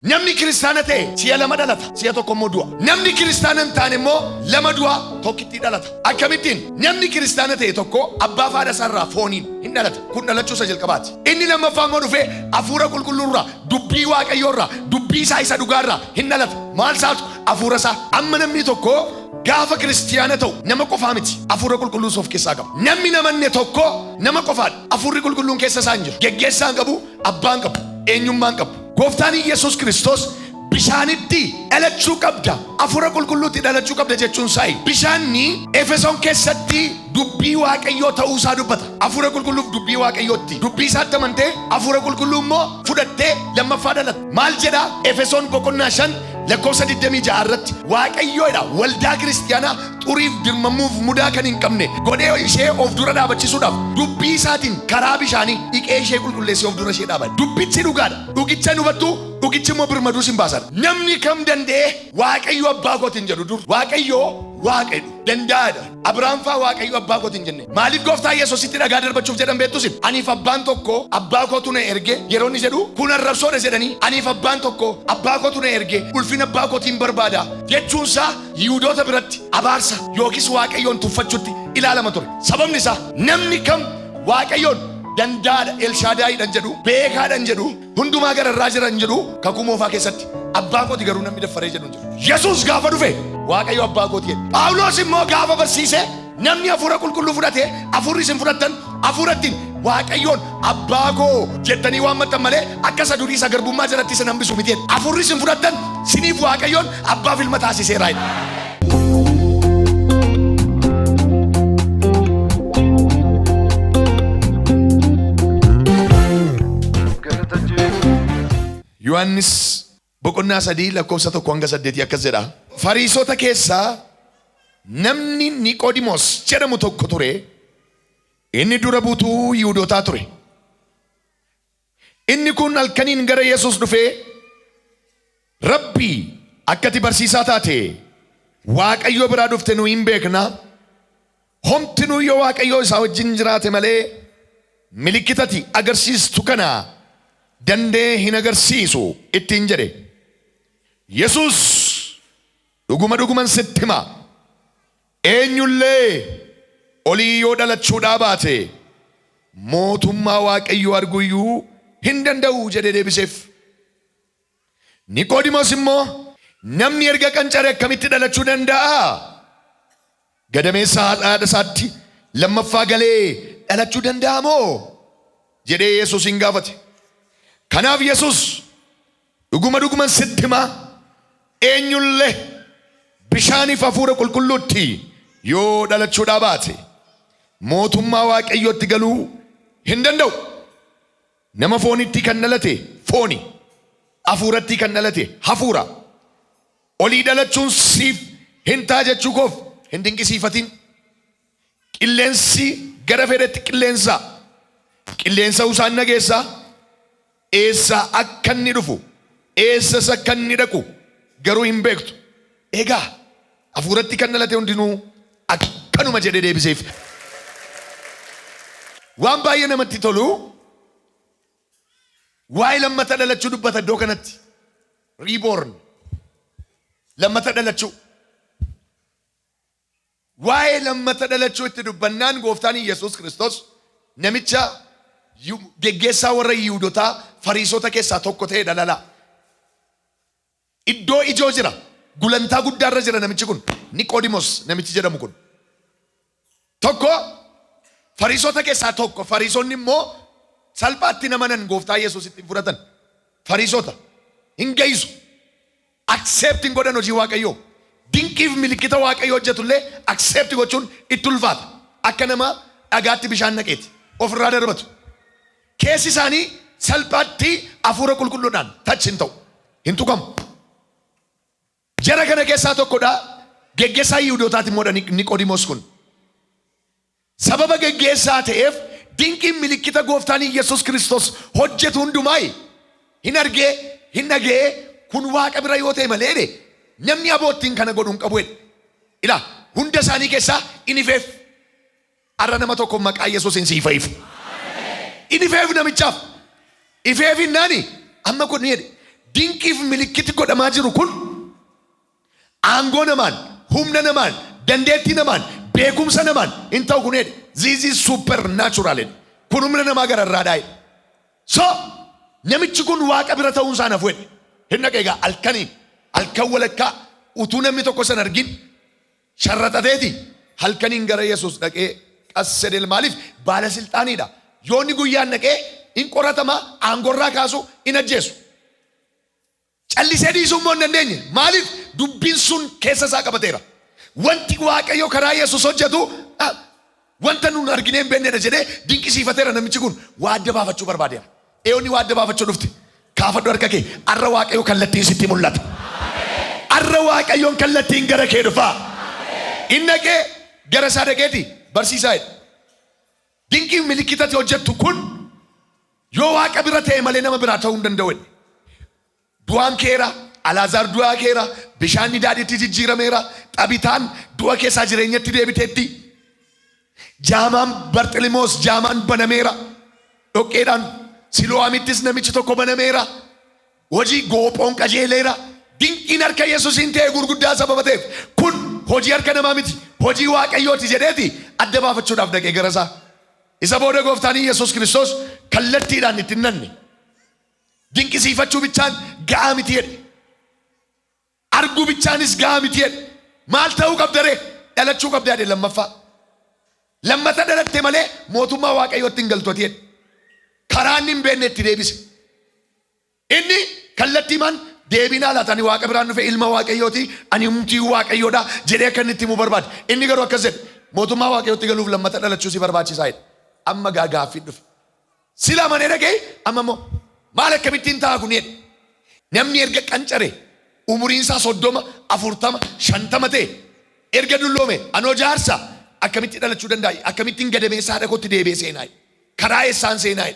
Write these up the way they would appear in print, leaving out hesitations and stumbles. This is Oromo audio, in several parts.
Namni kiristaana ta'e si'a lama dhalata, si'a tokko immoo du'a. Namni kiristaana hin taane immoo lama du'a, tokkitti dhalata. Akkamittiin namni kiristaana ta'e tokko abbaa fi haadha isaarraa fooniin hin dhalata. Kun dhalachuu isa jalqabaati. Inni lammaffaa immoo dhufee hafuura qulqulluurraa, dubbii waaqayyoorraa, dubbii isaa isa dhugaarraa hin dhalata. Maal isaatu? Hafuura isaa. Amma namni tokko gaafa kiristiyaana ta'u nama qofaa miti, hafuura qulqulluus of keessaa qaba. Namni namanne tokko nama qofaadha. Hafuurri qulqulluun keessa isaa hin jiru. Geggeessaan qabu, abbaan qabu, eenyummaan qabu. Gooftaan Yesuus Kiristoos bishaanitti dhalachuu qabda, hafuura qulqulluutti dhalachuu qabda jechuun saayi. Bishaanni Efesoon keessatti dubbii waaqayyoo ta'uu isaa dubbata. Hafuura qulqulluuf dubbii waaqayyootti. Dubbii isaatti amantee hafuura qulqulluu immoo fudhattee lammaffaa dhalata. Maal jedha Efesoon 5:26 irratti waaqayyoodha waldaa kiristiyaanaa xuriif dirmamuuf mudaa kan hin qabne godhee ishee of dura dhaabachisuudhaaf dubbii isaatiin karaa bishaanii dhiqee ishee qulqulleessee of dura ishee dhaabate. Dubbichi dhugaadha. Dhugicha hubattu, dhugichi immoo birmaduu sin baasa. Namni kam danda'e waaqayyo abbaa kootiin jedhu dur waaqayyo waaqayyo danda'aadha. Abrahaam faa waaqayyo abbaa kootiin jenne. Maaliif gooftaa Yesuusitti dhagaa darbachuuf jedhan beektusin? Aniif abbaan tokko abbaa kootu na erge yeroo inni jedhu kun arrabsoodha jedhanii aniif abbaan tokko abbaa kootu na erge ulfina abbaa kootiin barbaada jechuunsaa Yihuudoota biratti abaarsa yookiis waaqayyoon tuffachuutti ilaalama ture. Sababni isaa namni kam waaqayyoon danda'aadha, Elshaadaayidhan jedhu, beekaadhan jedhu, hundumaa gararraa jiran jedhu kakuu moofaa keessatti abbaa kooti garuu namni daffaree jedhu jedhu. Yesuus gaafa dhufe waaqayyo abbaa kooti jedhe. Phaawulos immoo gaafa barsiise namni hafuura qulqulluu fudhate hafuurri isin fudhattan hafuurattiin waaqayyoon abbaa koo jettanii waammattan malee akka isa durii isa garbummaa jalatti isa hambisu miti. Hafuurri isin fudhattan siniif waaqayyoon abbaaf ilma taasiseera. Yohannis 3:1-8 akkas jedha. Fariisota keessaa namni Niqoodimoos jedhamu tokko ture. Inni dura buutuu Yihuudootaa ture. Inni kun halkaniin gara Yesuus dhufee, Rabbii akkati barsiisaa taate Waaqayyo biraa dhufte nu hin beekna. Homtinuu yoo Waaqayyo isaa wajjin jiraate malee milikkitati agarsiistu kana dandee hin agarsiisu ittiin jedhe. Yesuus dhuguman sitti hima, eenyullee olii yoo dhalachuudhaa baate mootummaa Waaqayyoo arguyyuu hin danda'u jedhee deebiseef. Niqoodimoos immoo namni erga qancare akkamitti dhalachuu danda'a? Gadameessa haadha isaatti lammaffaa galee dhalachuu danda'a moo jedhee Yesuus hin gaafate. Kanaaf Yesuus dhuguman sitti hima, eenyullee bishaaniif hafuura qulqulluutti yoo dhalachuudhaa baate mootummaa Waaqayyootti galuu hin danda'u. Nama foonitti kan dhalate fooni, hafuuratti kan dhalate hafuura. Olii dhalachuun siif hin ta'a jechuu koof hin dinqisiifatin. Qilleensi gara fedhetti qilleensa usaan nageessa eessa akka inni dhufu eessas akka inni dhaqu garuu hin beektu. Egaa hafuuratti kan dhalate hundinuu akkanuma jedhee deebiseef. Waan baay'ee namatti tolu waa'ee lammata dhalachuu dubbata iddoo kanatti. Reborn, lammata dhalachuu. Waa'ee lammata dhalachuu itti dubbannaan gooftaan Yesuus Kiristoos namicha geggeessaa warra Yihuudootaa Fariisota keessaa tokko ta'e dhalala. Iddoo ijoo jira, gulantaa guddaarra jira namichi kun. Niqoodimoos namichi jedhamu kun tokko Fariisota keessaa tokko. Fariisonni immoo salphaatti namanan gooftaa Yesuus ittiin fudhatan. Fariisota hin geessu, accept hin godhan hojii Waaqayyoo. Dinqiif milikkita Waaqayyoo hojjetullee accept gochuun itti ulfaata. Akka nama dhagaatti bishaan naqeeti ofirraa darbatu. Keessi isaanii salphaatti hafuura qulqulluudhaan touch hin ta'u, hin tuqamu. Jara kana keessaa tokkodha geggeessaa Yihuudootaati immoo Niqoodimoos kun. Sababa geggeessaa ta'eef dinqiin milikkita gooftaan Yesuus Kiristoos hojjetu hundumaa hin argee hin dhagee kun Waaqa bira yoo ta'e malee namni aboottiin kana godhuun qabu. Ilaa hunda isaanii keessaa inifeef arra nama tokko maqaa Yesuus hin siifaif. Inifeef namichaaf ifeef hinnaani amma kun jedhe dinqiif milikkiti godhamaa jiru kun aangoo namaan, humna namaan, dandeettii namaan, beekumsa namaan hin ta'u kun jedhe. This is supernatural. Kun humna namaa gararraadhaa. So namichi kun waaqa bira ta'uun isaa naaf wedhe. Hin dhaqeegaa halkaniin halkan walakkaa utuu namni tokko san argin sharraxateeti halkaniin gara Yesuus dhaqee qassedel maaliif baala silxaaniidha. Yoonni guyyaan dhaqee in qoratama aangorraa kaasu in ajjeesu. Callisee dhiisuu immoo hin dandeenye. Maaliif dubbiin sun keessa isaa qabateera. Wanti Waaqayyo karaa Yesuus hojjetu wanta nun arginee hin beeknedha jedhee dinqisiifateera namichi kun. Waa adda baafachuu barbaadeera. Eewni waa adda baafachuu dhufti. Kaafadhu harka kee. Arra Waaqayyo kallattiin sitti mul'ata. Arra Waaqayyoon kallattiin gara kee dhufa. Inni dhaqee gara isaa dhaqeeti barsiisaa jedhe. Dinqiif milikkitatti hojjettu kun yoo Waaqa bira ta'e malee nama biraa ta'uu hin danda'u. Du'aan keera, Alaazaar du'aa keera, bishaan daadhiitti jijjiirameera, Xabitaan du'a keessaa jireenyatti deebiteetti. Jaamaan Barxilimoos jaamaan banameera. Dhoqqeedhaan Siloo'aamittis namichi tokko banameera. Hojii Goophoon qajeeleera. Dinqiin harka Yesuusiin ta'e gurguddaa sababa ta'eef kun hojii harka namaa miti, hojii Waaqayyooti jedheeti adda baafachuudhaaf dhaqee gara isaa. Isa booda gooftaan Yesuus Kiristoos kallattiidhaan itti nanne. Dinqisiifachuu bichaan ga'aa miti jedhe. Arguu bichaanis ga'aa miti jedhe. Maal ta'uu qabda ree? Dhalachuu qabda jedhe lammaffaa. Lammata dhalatte malee mootummaa Waaqayyootti hin galtooti jedhe. Karaa inni hin beekne itti deebise. Inni kallattiimaan deebinaa laatanii Waaqa biraan dhufe ilma Waaqayyooti ani humtii Waaqayyoodha jedhee akka inni itti himuu barbaade. Inni garuu akkas jedhe mootummaa Waaqayyootti galuuf lammata dhalachuu si barbaachisaa jedhe. Amma gaaffii dhufe. Sila manee dhagee amma immoo maal akkamittiin ta'a kun jedhe. Namni erga qancare umuriin isaa 30, 40, 50 ta'e erga dulloome anoo jaarsa akkamitti dhalachuu danda'a? Akkamittiin gadameessaa haadha kootti deebi'ee seenaa? Karaa eessaan seenaa?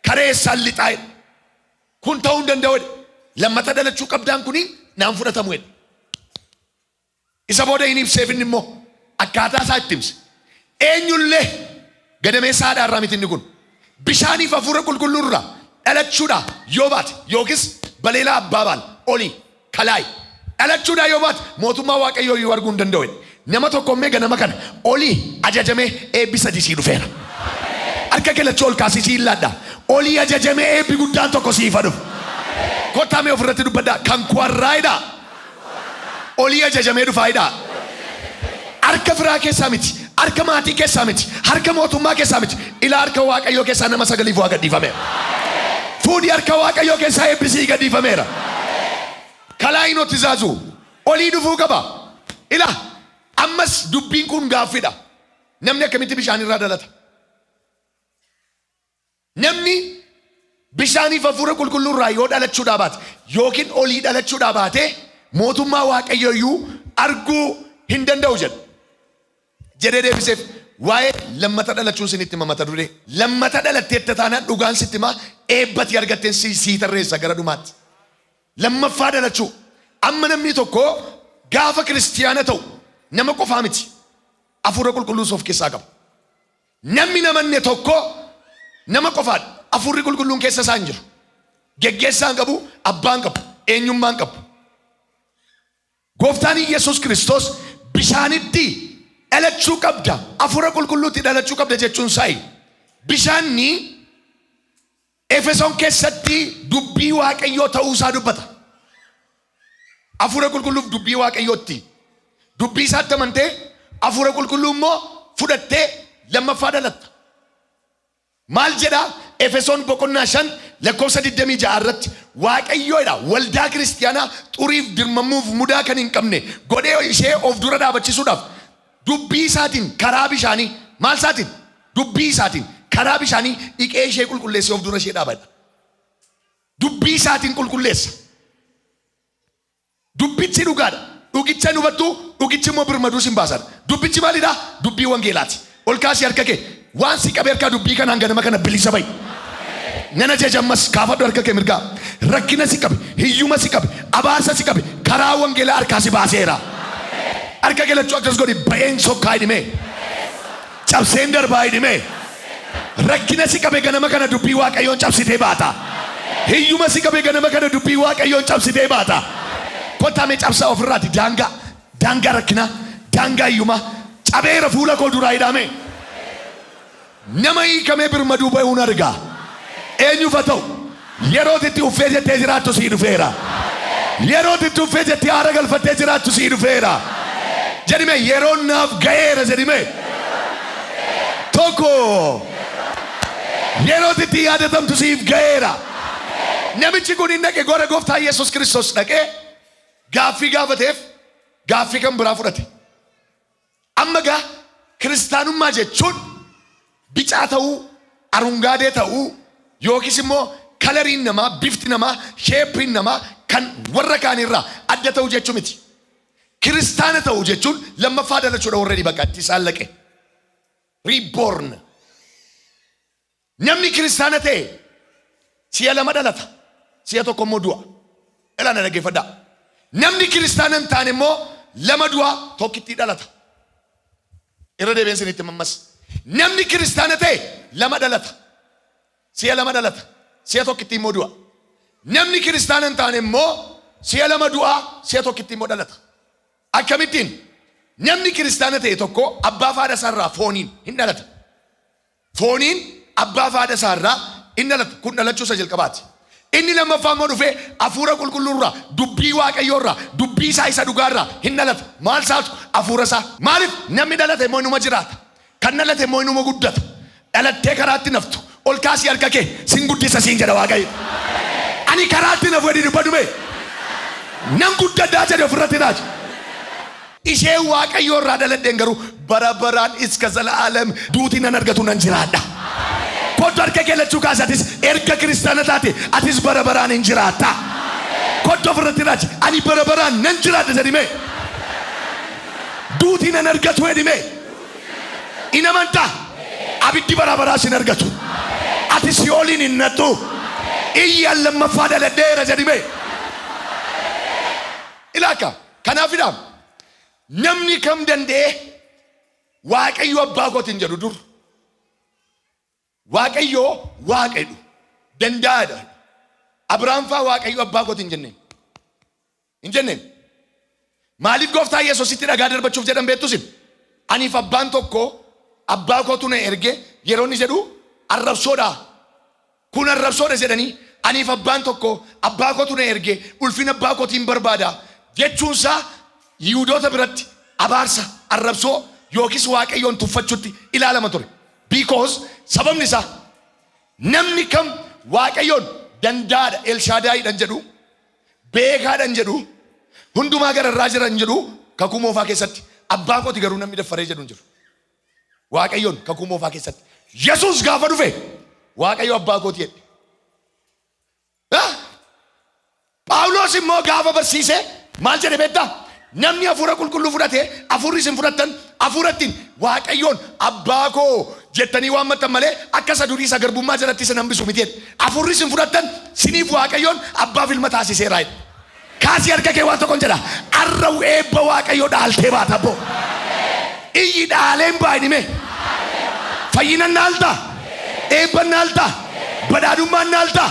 Karaa eessaan lixaa? Kun ta'uu hin danda'u. Lammata dhalachuu qabdaan kuni naan fudhatamu. Isa booda hin ibseef inni immoo akkaataa isaa itti himse. Eenyullee gadameessaa haadha irraa miti inni kun. Bishaaniif hafuura qulqulluurraa dhalachuudha yoo baate yookiis baleelaa abbaa baal olii kalaay dhalachuudha yoo baate mootummaa Waaqayyoo yoo arguu hin danda'u. Nama tokko mee ganama kana olii ajajamee eebbi sadii sii dhufeera. Harka keellachuu ol kaasii sii illadha. Olii ajajamee eebbi guddaan tokko siifa dhufu. Kottaa mee ofirratti dubbadhaa kan kwarraayidha. Olii ajajamee dhufaayidha. Harka firaa keessaa miti. Harka maatii keessaa miti. Harka mootummaa keessaa miti. Ilaa harka Waaqayyoo keessaa nama sagaliif waa gadhiifameera. Fuudhii harka Waaqayyoo keessaa eebbisii gadhiifameera. Kalaa hin ottizaazu. Olii dhufuu qaba. Ilaa ammas dubbiin kun gaaffiidha. Namni akkamitti bishaan irraa dhalata? Namni bishaaniif hafuura qulqulluurraa yoo dhalachuudhaa baate yookiin olii dhalachuudhaa baate mootummaa Waaqayyoo iyyuu arguu hin danda'u jedha. Jedhee deebiseef waa'ee lammata dhalachuun sinitti mamata dure. Lammata dhalatteetta taanaan dhugaan sitti himaa eebbati argatteen sii tarreessa gara dhumaatti. Lammaffaa dhalachuu. Amma namni tokko gaafa kiristiyaana ta'u nama qofaa miti. Hafuura qulqulluus of keessaa qaba. Namni namanne tokko nama qofaadha. Hafuurri qulqulluun keessa isaan jiru. Geggeessaan qabu, abbaan qabu, eenyummaan qabu. Gooftaan Yesuus Kiristoos bishaanitti dhalachuu qabda. Hafuura qulqulluutti dhalachuu qabda jechuun saayi. Bishaanni Efesoon keessatti dubbii Waaqayyoo ta'uu isaa dubbata. Hafuura qulqulluuf dubbii Waaqayyootti. Dubbii isaatti amantee hafuura qulqulluu immoo fudhattee lammaffaa dhalatta. Maal jedha Efesoon 5:26 irratti Waaqayyoodha waldaa kiristiyaanaa xuriif dirmamuuf mudaa kan hin qabne godhee ishee of dura dhaabachisuudhaaf dubbii isaatiin karaa bishaanii maal isaatiin dubbii isaatiin karaa bishaanii dhiqee ishee qulqulleessee of dura ishee dhaabata. Dubbii isaatiin qulqulleessa. Dubbichi dhugaadha. Dhugicha hubattu dhugichi immoo birmaduu sin baasadha. Dubbichi maalidha? Dubbii wangeelaati. Ol kaasii harka kee waan si qabee harkaa dubbii kanaan ganama kana bilisa ba'i. Nana jajammas kaafadhu harka kee mirgaa. Rakkina si qabe, hiyyuma si qabe, abaarsa si qabe karaa wangeelaa harkaa si baaseera. Harka kee lachuu akkas godhi ba'een sokkaa hidhimee. Cabseen darbaa hidhimee. Rakkina si qabe ganama kana dubbii Waaqayyoon cabsitee baata. Hiyyuma si qabe ganama kana dubbii waaqayyoon cabsitee baata. Kottaa mee cabsaa ofirraati daangaa rakkina daangaa hiyyuma cabeera fuula koo duraa hidhame. Nama hiikamee birmaduu ba'uun argaa. Eenyuuf haa ta'u yerootitti uffee jettee jiraattu sii dhufeera. Yerootitti uffee jettee haara galfattee jiraattu sii dhufeera. Jedhime yeroon naaf ga'eera jedhime. Tokko yerootitti yaadatamtu siif ga'eera. Namichi kun hin dhaqe gara gooftaa Yesuus Kiristoos dhaqee gaaffii gaafateef gaaffii kan biraa fudhate. Amma gaa kiristaanummaa jechuun bicaa ta'uu, arungaadee ta'uu, yookiis immoo kalariin namaa, bifti namaa, sheepiin namaa kan warra kaanirraa adda ta'uu jechuu miti. Kiristaana ta'uu jechuun lammaffaa dhalachuudha warra bakkaatti isaan laqe. Reborn. Namni kiristaana ta'e si'a lama dhalata. Si'a tokko immoo du'a. Ilaana dhaggeeffadhaa. Namni kiristaana hin taane immoo lama du'a tokkitti dhalata. Irra deebiin isinitti mammas. Namni kiristaana ta'e lama dhalata. Si'a lama dhalata. Si'a tokkitti immoo du'a. Namni kiristaana hin taane immoo si'a lama du'a si'a tokkitti immoo dhalata. Akkamittiin namni kiristaana ta'e tokko abbaa fi haadha isaarraa fooniin hin dhalata. Fooniin abbaa fi haadha isaarraa hin dhalata. Kun dhalachuu isa jalqabaati. Inni lammaffaa immoo dhufee hafuura qulqulluurraa dubbii waaqayyoorraa dubbii isaa isa dhugaarraa hin dhalata. Maal isaatu hafuura isaa. Maaliif namni dhalate immoo inuma jiraata. Kan dhalate immoo inuma guddata. Dhalattee karaatti naftu ol kaasii harka kee sin guddisa siin jedha waaqayyo. Ani karaatti nafu edii dubbadume nan guddaddaa jedhe ofirratti taaja. Ishee waaqayyoorraa dhaladheen garuu bara baraan iska zalaalam duutii nan argatu nan jiraadha. Kottu harka kee lachuu kaasatis erga kiristaana taate atis bara baraan hin jiraatta. Kottu ofirratti taaja ani bara baraan nan jiraadha jedhime. Duutii nan argatu edhime. In amantaa abiddi bara baraa sin argatu. Ati si'ooliin hin nattu. Iyyaan lammaffaa dhaladheera jedhime. Ilaaka kanaafidhaam. Namni kam danda'e waaqayyo abbaa kootiin jedhu dur. Waaqayyo waaqayyo danda'aadha. Abrahaam faa waaqayyo abbaa kootiin jenneen. Hin jenneen. Maaliif gooftaa Yesuusitti dhagaa darbachuuf jedhan beektusin? Aniif abbaan tokko abbaa kootu na erge yeroo inni jedhu arrabsoodha. Kun arrabsoodha jedhanii aniif abbaan tokko abbaa kootu na erge ulfina abbaa kootiin barbaada jechuunsaa Yihuudoota biratti abaarsa arrabsoo yookiis waaqayyoon tuffachuutti ilaalama ture. Because sababni isaa namni kam waaqayyoon danda'aadha Elshaadaayiidhaan jedhu beekaadhaan jedhu hundumaa gararraa jiran jedhu kakuu moofaa keessatti abbaa kooti garuu namni daffaree jedhu hin jiru. Waaqayyoon kakuu moofaa keessatti Yesuus gaafa dhufe waaqayyo abbaa kooti jedhe. Phaawulos immoo gaafa barsiise maal jedhe beektaa? Namni hafuura qulqulluu fudhate hafuurri isin fudhattan hafuurattiin waaqayyoon abbaa koo jettanii waammattan malee akka isa durii isa garbummaa jalatti isin hambisu miti. Hafuurri isin fudhattan siniif waaqayyoon abbaaf ilma taasiseera. Kaasii harka kee waan tokkoon jedha arra eebba waaqayyoo dhaaltee baata abbo. Iyyi dhaaleen baay'inime. Fayyinan naalta. Eebban naalta. Badhaadhummaan naalta.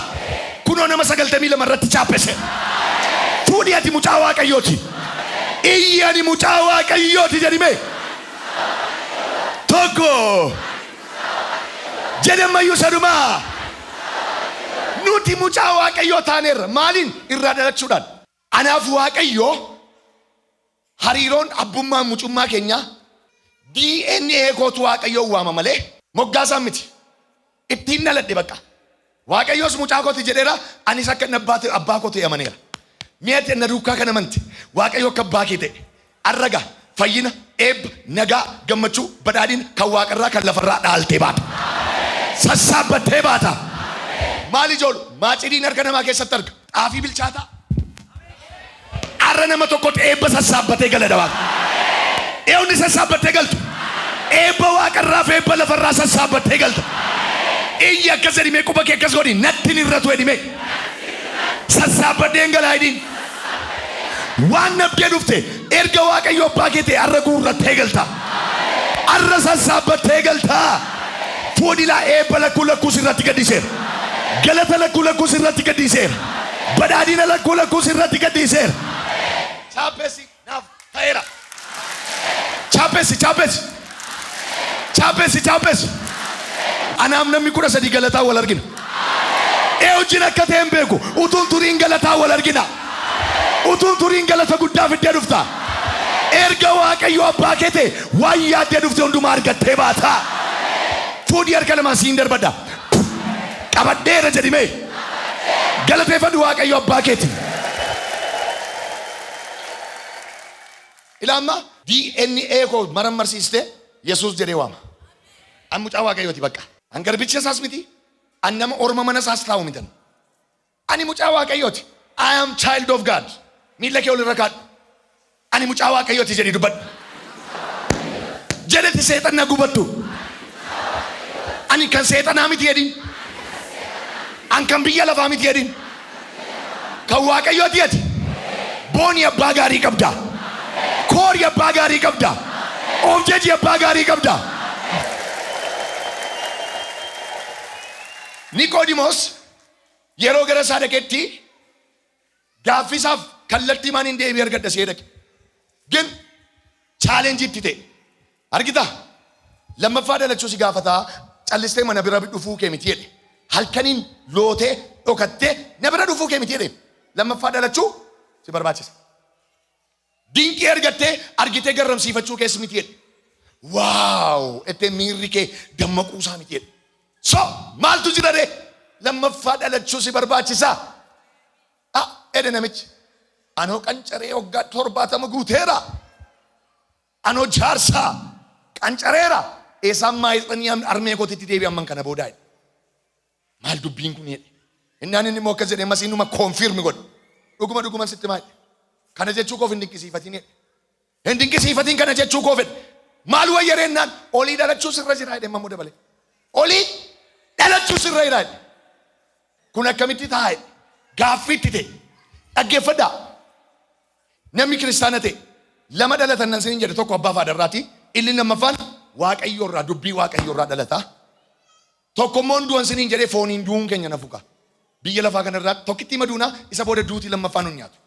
Kunoo nama 92 irratti chaappese. Fuudhii ati mucaa waaqayyooti. Iyyi ani mucaa waaqayyooti jedhime. Tokko. Jedhamayyuu sadumaa. Nuti mucaa waaqayyoo taaneerra maaliin irraa dhalachuudhaan. Anaaf waaqayyoo hariiroon abbummaa mucummaa keenya DNA kootu waaqayyoo waama malee moggaasaan miti. Ittiin dhaladhe bakka. Waaqayyoos mucaa kooti jedheera anis akka abbaa kooti amaneera. Mi'aatti na duukaa kana amanti. Waaqayyo akka abbaa kee ta'e. Arraga fayyina eebba nagaa gammachuu badhaadhina kan waaqarraa kan lafarraa dhaaltee baata. Sassaabbattee baata. Maal ijoollu maacidiin harka namaa keessatti arga. Xaafii bilchaataa. Arra nama tokkotti eebba sassaabbattee gala dawaa. Eewni sassaabbattee galtu. Eebba waaqarraa fi eebba lafarraa sassaabbattee galta. Iyya akkas jedhimee quba kee akkas godhi natti hin irratu jedhimee. Sassaabbattee galaa hidhiin. Waan nabdee dhufte erga waaqayyo abbaa kee ta'e arra guurrattee galta. Arra sassaabbattee galta. Fuudhilaa eebba lakkuu sirratti gadhiseera. galata lakkuu sirratti gadhiiseera. Badhaadhina lakkuu sirratti gadhiiseera. Chaapesi naaf ta'eera. Chaapesi. Anaam namni 13 galataa wal argina. Wajjin akka ta'e hin beeku. Utuun turiin galataa wal argina. Utuun turiin galata guddaa fiddee dhufta. Erga Waaqayyo abbaa kee ta'e waan yaaddee dhufte hundumaa argattee baata. Fuudhii harka lamaan siin darbadha. Qabadheera jedhimee. Galateeffadhu Waaqayyo abbaa keeti. Ilaamma DNA koo marammarsiiste Yesuus jedhee waama. An mucaa Waaqayyooti bakka. An garbicha isaas miti. An nama orma mana isaas taa'u mitan. Ani mucaa Waaqayyooti. I am child of God. Miila kee ol irra kaadhu. Ani mucaa Waaqayyooti jedhii dubbadhu. Jedhetti seexan na gubattu. Ani kan seexanaa miti jedhin. An kan biyya lafaa miti jedhin. Kan Waaqayyooti ati. Booni abbaa gaarii qabda. Koori abbaa gaarii qabda. Oomjeji abbaa gaarii qabda. Niqoodimoos yeroo gara isaa dhaqetti gaaffisaaf kallattii maan hin deebii argadha see dhaqe. Gin chaalenjii itti ta'e. Argita lammaffaa dhalachuu si gaafataa callistee mana bira dhufuu kee miti jedhe. Halkaniin lootee dhokattee na bira dhufuu kee miti jedhe. Lammaffaa dhalachuu si barbaachisa. Dinqii argattee argitee garramsiifachuu keessa miti jedhe. Waaw ettee miirri kee dammaquusaa miti jedhe. So maaltu jira de lammaffaa dhalachuu si barbaachisa. Edhe namichi anoo qancaree waggaa 70 guuteera. Anoo jaarsaa qancareera. Eesaan maayixanii armee kootitti deebi'an man kana boodaa. Maal dubbiin kun jedhe. Innaan inni immoo akkas jedhee masiinuma koonfirmi godhe. Dhuguma sitti maal. Kana jechuu koof hin dinqisiifatiin jedhe. Hin dinqisiifatiin kana jechuu koof jedhe. Maal wayyareennaan olii dhalachuu sirra jira jedhe mammoo dabale. Olii dhalachuu sirra jira jedhe. Kun akkamitti taa'e gaaffiitti ta'e. Dhaggeeffadhaa. Namni kiristaana ta'e lama dhalatan nan sinin jedhe tokko abbaa fi haadharraati. Inni lammaffaan Waaqayyoorraa dubbii Waaqayyoorraa dhalata. Tokkommoon du'an sinin jedhee fooniin du'uun keenya na fuqa. Biyya lafaa kanarraa tokkitti maduuna isa booda duuti lammaffaan hin nyaatu.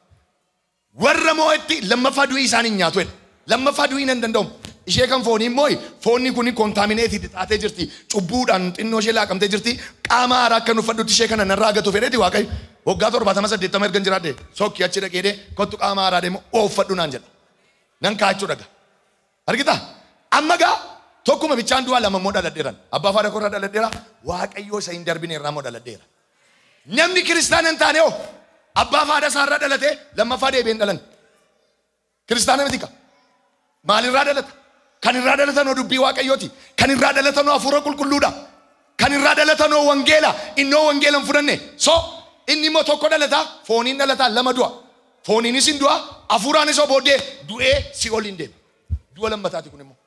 Warra moo'etti lammaffaa du'ii isaan hin nyaatu jedhe. Lammaffaa du'ii hin danda'amu. Ishee kan foonii immoo foonni kun kontaamineetii taatee jirti. Cubbuudhaan xinnoo ishee laaqamtee jirti. Qaama haaraa akka nuffadhutti ishee kana narraa gatu fedheeti Waaqayyo. Waggaa 70 ergan jiraadhe sokki achi dhaqee kottu qaama haaraa deemu ooffadhu naan jedha. Nan kaachuu dhaga. Argita? Amma gaa tokkuma bichaan du'aa lama immoo dhaladheeran. Abbaa faada korraa dhaladheera. Waaqayyo isa hin darbine irraa immoo dhaladheera. Namni kiristaana hin taane hoo abbaa faada isaarraa dhalatee lammaffaa deebi'ee hin dhalan. Kiristaana miti qa. Maalirraa dhalata? Kan irraa dhalatan hoo dubbii Waaqayyooti. Kan irraa dhalatan hoo hafuura qulqulluudha. Kan irraa dhalatan hoo wangeela. Innoo wangeela hin fudhanne. So inni immoo tokko dhalata fooniin dhalata lama du'a. Fooniinis hin du'a hafuuraanis hoo booddee du'ee si ol hin deema. Du'a lammataati kun immoo.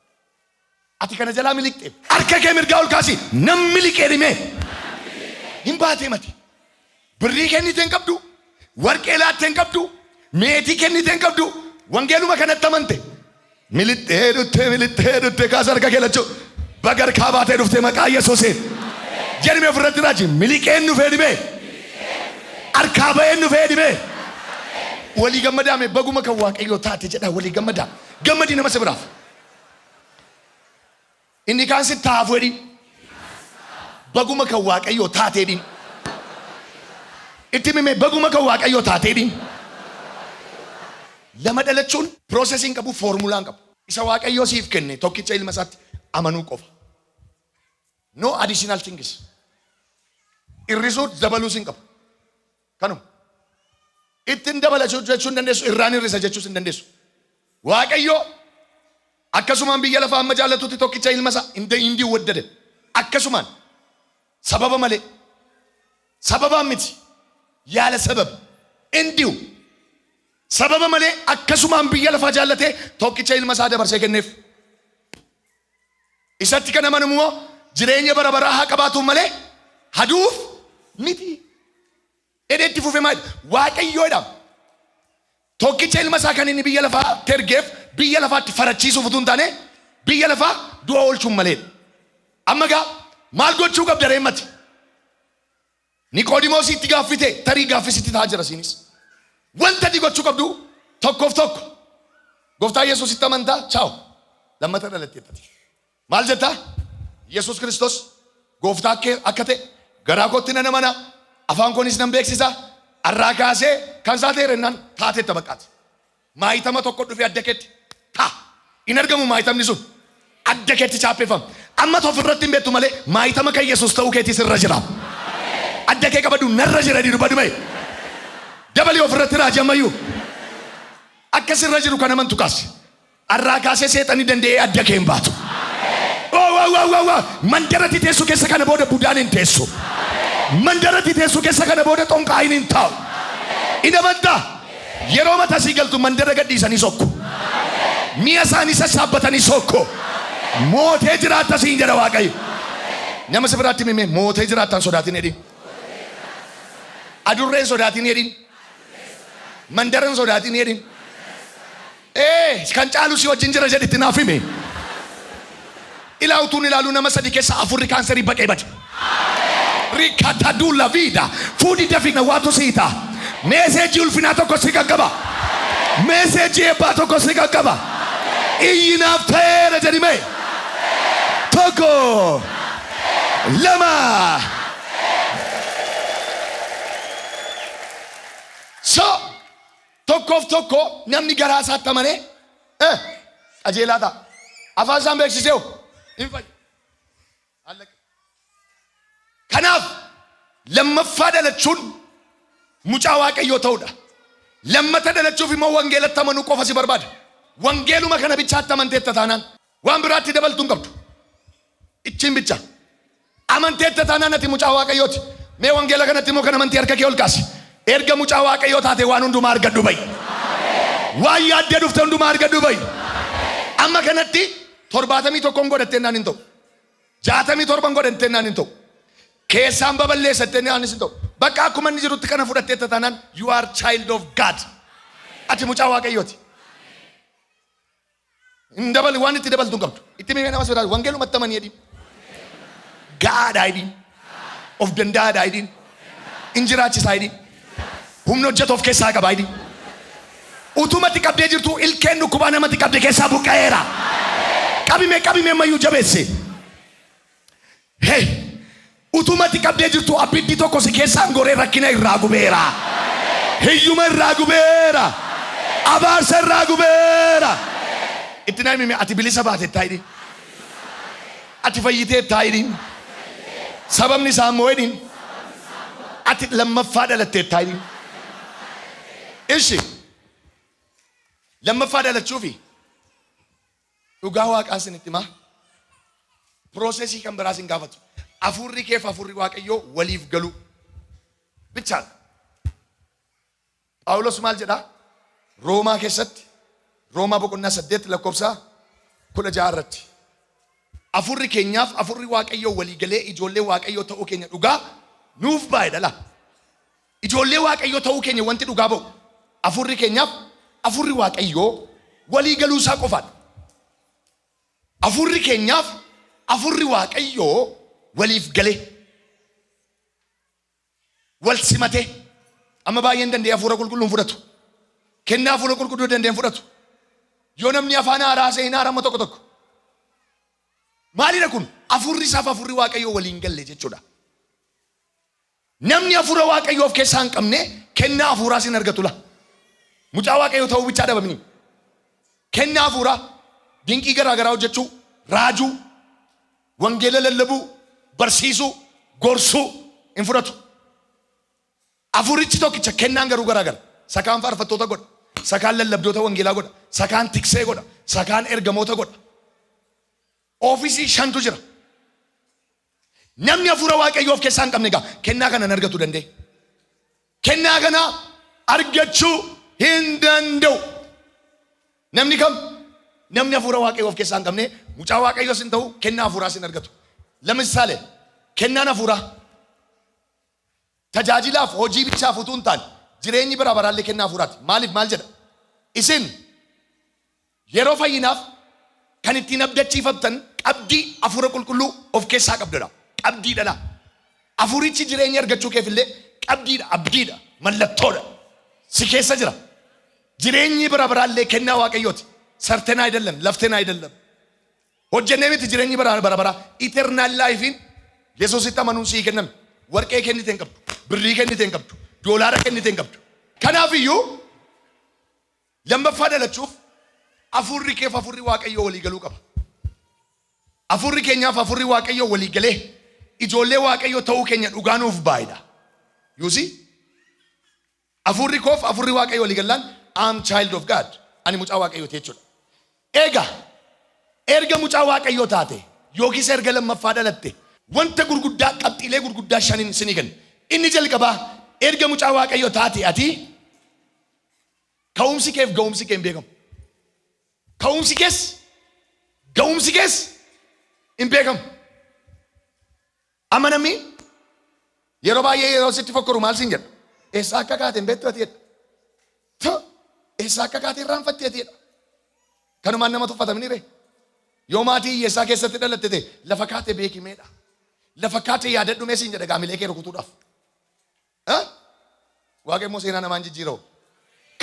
Ati kana jalaa miliqxee. Harka kee mirgaa ol kaasi. Nam miliqee dhimee. Hin baatee mati. Birrii kennitee hin qabdu. Warqee laattee hin qabdu. Meetii kennitee hin qabdu. Wangeeluma kanatti amante. Milixxee dhuttee kaasa harka kee lachuu. Bagar kaa baatee dhuftee maqaa Yesuusiin. Jedhime ofirratti raaji. Miliqeen dhufee dhibee. Harkaa ba'een dhufee dhibee. Walii gammadaame baguma kan Waaqayyoo taate jedha walii gammadaa. Gammadii nama sibiraaf. Inni kaan si taafu edhin. Baguma kan Waaqayyoo taate edhin. Itti mime baguma kan Waaqayyoo taate edhin. Lama dhalachuun piroosesiin qabu foormulaan qabu. Isa Waaqayyoo siif kenne tokkicha ilma isaatti amanuu qofa. No additional things. Irrisuu dabaluus hin qabu. Kanuma. Ittiin dabalachuu jechuun dandeessu irraan irrisa jechuus hin dandeessu. Waaqayyoo akkasumaan biyya lafaa amma jaallatutti tokkicha ilma isaa hindi waddade. Akkasumaan sababa malee sababaan miti yaala sabab indiu sababa malee akkasumaan biyya lafaa jaallatee tokkicha ilma isaa dabarsee kenneef. Isatti kan amanu immoo jireenya bara baraa haa qabaatu malee haduuf miti. Edeetti fufe maal Waaqayyoodha. Tokkicha ilma isaa kan inni biyya lafaa tergeef biyya lafaatti farachiisuuf utuu hin taane biyya lafaa du'a oolchuun malee. Amma gaa maal gochuu qabda reemmati? Niqoodimoositti gaaffite tarii gaaffisitti ta'aa jira siinis. Wanta ati gochuu qabdu tokkoof tokko. Gooftaa Yesuusitti amantaa chaaw. Lammata dhalatteeffati. Maal jettaa? Yesuus Kiristoos gooftaa akka ta'e garaa kootti nan amana. Afaan koonis nan beeksisa. Arraa kaasee kan isaa ta'e rennaan taateetta baqqaati. Maayitama tokko dhufee adda keetti. Taa! In argamu maayitamni sun. Adda keetti chaappeffama. Amma toof irratti hin beektu malee maayitama kan Yesuus ta'uu keetis irra jira. Adda kee qabadu narra jira diru badume. Dabali of irratti raajii ammayyuu. Akkas irra jiru kan amantu kaase. Arraa kaasee seexanii danda'ee adda kee hin baatu. Mandaratti teessu keessa kana booda budaan hin teessu. Mandaratti teessu keessa kana booda xonqaayin hin taa'u. Ina amantaa yeroo mataa sii galtu mandara gadhiisanii sokku. Mi'a isaanii sassaabbatanii sokku. Mootee jiraata siin jedha Waaqayyo. Nama si biraatti mimee mootee jiraattan sodaatin jedhin. Adurreen sodaatin jedhin. Mandaran sodaatin jedhin. Kan caalu si wajjin jira jedhitti naaf hime. Ilaaluun ilaaluu nama sadi keessa afurri kaanserii baqee bade. Rikataduu la vida. Fuudhi dafina waatu siita. Meeseejii ulfinaa tokko si qaqqaba. Meeseejii eebbaa tokko si qaqqaba. Iyyinaaf ta'eera jedhime. Tokko. Lama. So. Tokkoof tokko namni garaa isaatti amanee qajeelaa ta'a. Afaan isaan beeksisee hin fayyu. Kanaaf lammaffaa dhalachuun mucaa Waaqayyoo ta'uudha. Lammata dhalachuuf immoo wangeelatti amanuu qofa si barbaada. Wangeeluma kana bichaatti amanteetta taanaan waan biraatti dabaltuu hin qabdu. Ichiin bicha. Amanteetta taanaan ati mucaa Waaqayyooti. Mee wangeela kanatti immoo kan amantii harka kee ol kaasi. Erga mucaa Waaqayyoo taate waan hundumaa argadhu ba'i. Waan yaaddee dhufte hundumaa argadhu ba'i. Amma kanatti 71 godhattee naan hin ta'u. 67 godhattee naan hin ta'u. Keessaan baballeessattee naan hin ta'u. Bakka akkuma inni jirutti kana fudhattee taanaan you are child of God. Ati mucaa Waaqayyooti. Hin dabali waan itti dabaltu hin qabdu. Itti mimee nama sodaatu wangeelumatti amanii jedhin. Gaadhaa jedhin. Of danda'aadhaa jedhin. Injiraachisaa jedhin. Humna hojjetu of keessaa qaba jedhin. Utumatti qabdee jirtu ilkeen dhukkubaa namatti qabde keessaa buqqa'eera. Qabime mayyuu jabeesse. Hey! Utumatti qabdee jirtu abiddi tokko si keessaan goree rakkina irraa gubeera. Hiyyuma irraa gubeera. Abaarsa irraa gubeera. Itti naa himime ati bilisa baatettaa jedhin. Ati fayyiteettaa jedhin. Sababni isaa immoo jedhin. Ati lammaffaa dhalatteettaa jedhin. Ishi lammaffaa dhalachuufi dhugaa Waaqaa isinitti himaa piroosesii kan biraas hin gaafatu. Afurri keef afurri Waaqayyoo waliif galu bichaan. Phaawulos maal jedhaa? Roomaa keessatti Roomaa boqonnaa 8 lakkoofsa 16 irratti afurri keenyaaf afurri Waaqayyoo walii galee ijoollee Waaqayyoo ta'uu keenya dhugaa nuuf baay'ee dhala. Ijoollee Waaqayyoo ta'uu keenya wanti dhugaa ba'u afurri keenyaaf afurri Waaqayyoo walii galuu isaa qofaadha. Afurri keenyaaf afurri Waaqayyoo waliif galee wal simatee amma baay'een danda'e afuura qulqulluun fudhatu. Kennaa afuura qulqulluu danda'een fudhatu. Yoo namni afaan haaraasee hin haarama tokko tokko. Maalidha kun? Afurri isaaf afurri Waaqayyoo waliin galle jechuudha. Namni afuura Waaqayyoo of keessaa hin qabne kennaa afuuraas hin argatu la. Mucaa Waaqayyoo ta'uu bichaa dhabamni. Kennaa afuuraa dinqii garaa garaa hojjechuu, raajuu, wangeela lallabuu, barsiisuu, gorsuu hin fudhatu. Afurichi tokkicha kennaan garuu garaa gara. Sakaan faarfattoota godha. Sakaan lallabdoota wangeelaa godha. Sakaan tiksee godha. Sakaan ergamoota godha. Oofisii 5tu jira. Namni afuura Waaqayyoo of keessaa hin qabne egaa kennaa kana hin argatu danda'e. Kennaa kana argachuu hin danda'u. Namni kam? Namni afuura Waaqayyoo of keessaa hin qabne mucaa Waaqayyoos hin ta'u kennaa afuuraas hin argatu. Lamisaale kennaan afuuraa tajaajilaaf hojii bichaaf utuu hin taane jireenyi bara baraallee kennaa afuuraati. Maaliif maal jedha? Isin yeroo fayyinaaf kan ittiin abdachiifamtan qabdii afuura qulqulluu of keessaa qabdudha. Qabdii dhala. Afurichi jireenya argachuu keefillee qabdiidha, abdiidha, mallattoodha. Si keessa jira. Jireenyi bara baraallee kennaa Waaqayyooti. Sarteen አይደለም, ለፍቴን አይደለም. Hojjennee miti jireenyi bara bara eternal life-in Yesuusitti amanuun sii kenname. Warqee kennite hin qabdu, birrii kennite hin qabdu, doolaara kennite hin qabdu. Kanaafiyyuu lammaffaa dhalachuuf afurri keef afurri Waaqayyoo walii galuu qaba. Afurri keenyaaf afurri Waaqayyoo walii galee ijoollee Waaqayyoo ta'uu keenya dhugaanuuf baay'ida. You see? Afurri koof afurri Waaqayyoo walii galaan I'm child of God. Ani mucaa Waaqayyoo jechuudha. Eega erga mucaa Waaqayyoo taate yookiis erga lammaffaa dhalatte wanta gurguddaa qabxiilee gurguddaa shanin sinii kenna. Inni jalqabaa erga mucaa Waaqayyoo taate ati ka'umsi keef ga'umsi kee hin beekamu. Ka'umsi kees ga'umsi kees hin beekamu. Amanami yeroo baay'ee yeroo sitti fokkoru maal sin jedha? Eessaa akka kaate hin beektu ati jedha. Eessaa akka kaate irraanfattee ati jedha. Kanumaan nama tuffatamni ree. Yoo maatii hiyyeessaa keessatti dhalatte ta'e lafa kaate beekimeedha. Lafa kaate yaadadhu mee sin jedha gaamilee kee rukutuudhaaf. Waaqayyo immoo seenaa namaan jijjiira'u.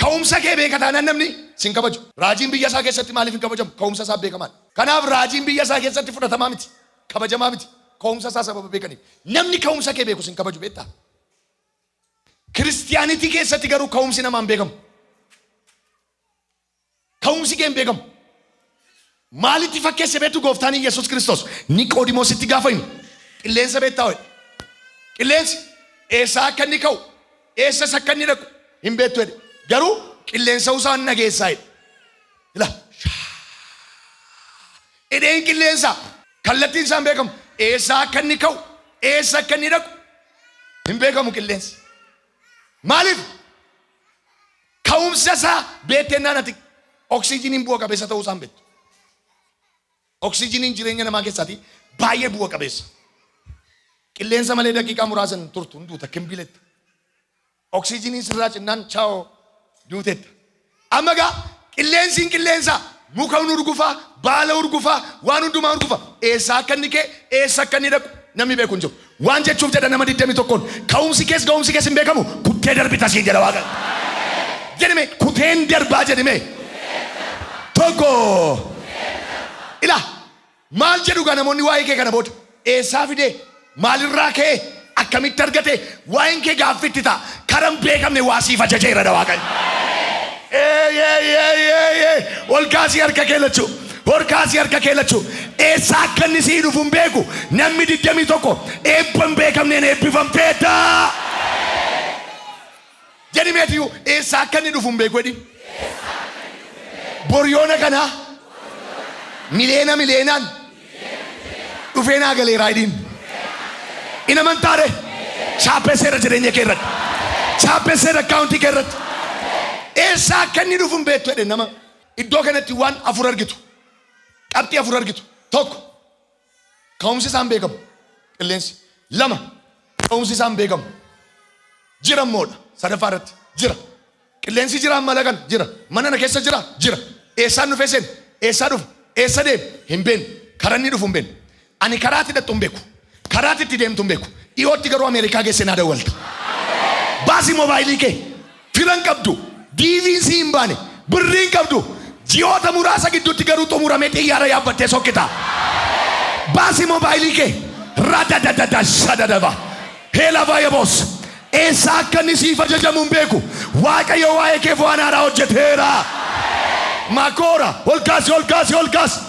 Ka'umsa kee beeka taanaan namni sin kabaju. Raajiin biyya isaa keessatti maaliif hin kabajamu? Ka'umsa isaa beekamaan. Kanaaf raajiin biyya isaa keessatti fudhatamaa miti. Kabajamaa miti. Ka'umsa isaa sababa beekaniif. Namni ka'umsa kee beeku sin kabaju beektaa? Kiristiyaanitii keessatti garuu ka'umsi namaan beekamu. Ka'umsi kee hin beekamu. Maalitti fakkeesse beektu gooftaan Yesuus Kiristoos Niqoodimoositti gaafa himu qilleensa beektaa ho'i. Qilleensi eessaa akka inni ka'u eessas akka inni dhaqu hin beektu jedhe. Garuu qilleensa usaan nageessaa jedhe. Ila edeen qilleensa kallattiin isaan beekamu eessaa akka inni ka'u eessa akka inni dhaqu hin beekamu qilleensi. Maaliif? Ka'umsa isaa beektennaan ati oksijiiniin bu'a qabeessa ta'uu isaan beektu. Oksijiiniin jireenya namaa keessaati baay'ee bu'a qabeessa. Qilleensa malee daqiiqaa muraasan turtu hunduu takka hin biletta. Oksijiiniin sirraa cinnaan chaa'oo duutetta. Amma gaa qilleensa muka urgufaa, baala urgufaa, waan hundumaa urgufa. Eessaa akka inni kee, eessa akka inni dhaqu namni beeku hin jiru. Waan jechuuf jedha nama 21 ka'umsi kees ga'umsi kees hin beekamu kuttee darbita siin jedha Waaqayyo. Jedhame kuteen darbaa jedhame. Tokko. Ila maal jedhu gaa namoonni waa'ee kee kana booda eessaa fidee maalirraa ka'ee akkamitti argate waa'een kee gaaffitti ta'a karan beekamne waa siif ajajeera dha Waaqayyo. Ol kaasii harka kee lachuu. Ol kaasii harka kee lachuu. Eessaa akka inni sii dhufu hin beeku namni 21 eebba hin beekamneen eebbifamteetta. Jedhi meetiyyuu eessaa akka inni dhufu hin beeku jedhi. Boryoona kanaa mileenaan dhufee naa galeeraa jedhiin. Ina amantaare chaappee seera jireenya kee irratti chaappee seera akkaawuntii kee irratti eessaa akka inni dhufu hin beektu jedhe nama. Iddoo kanatti waan afur argitu qabxii afur argitu. Tokko ka'umsi isaan beekamu qilleensi. Lama ka'umsi isaan beekamu jira moodha. Sadaffaa irratti jira qilleensi jira mala kan jira mana na keessa jira eessaan dhufee seen eessaa dhufu eessa deemu hin beeknu karaa inni dhufu hin beeknu. Ani karaatti dhattu hin beeku karaatti itti deemtu hin beeku. Dhiyootti garuu Ameerikaa geessee naa dawwalta. Baasii moobaayilii kee firan qabdu diiviin sii hin baane birriin qabdu ji'oota muraasa gidduutti garuu xumuramee xiyyaara yaabbattee sokkita. Baasii moobaayilii kee radadadada shadadaba heelabaa yaboos eessaa akka inni siif ajajamu hin beeku. Waaqayyo waa'ee kee waan haaraa hojjeteera. Makoora ol kaasi.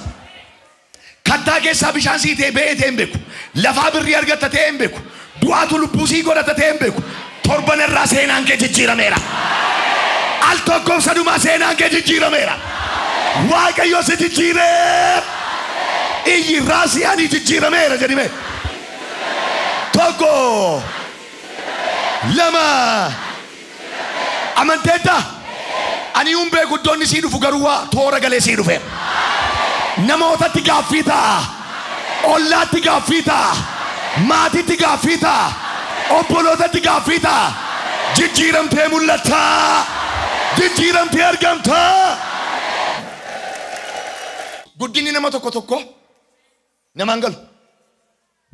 Kattaa keessaa bishaan sii ta'e ba'ee ta'e hin beeku. Lafaa birrii argatta ta'e hin beeku. Du'aatu lubbuu sii godhata ta'e hin beeku. Torban irraa seenaan kee jijjiirameera. Al tokkoof sadumaa seenaan kee jijjiirameera. Waaqayyo si jijjiiree. Iyyi raasiyaan jijjiirameera jedhime. Tokko. Lama. Amanteetta. Ani hin beeku iddoonni sii dhufu garuu waa toora galee sii dhufe. Namootatti gaaffii ta'a. Ollaatti gaaffii ta'a. Maatiitti gaaffii ta'a. Obbolootatti gaaffii ta'a. Jijjiiramtee mul'atta. Jijjiiramtee argamta. Guddinni nama tokko namaan galu.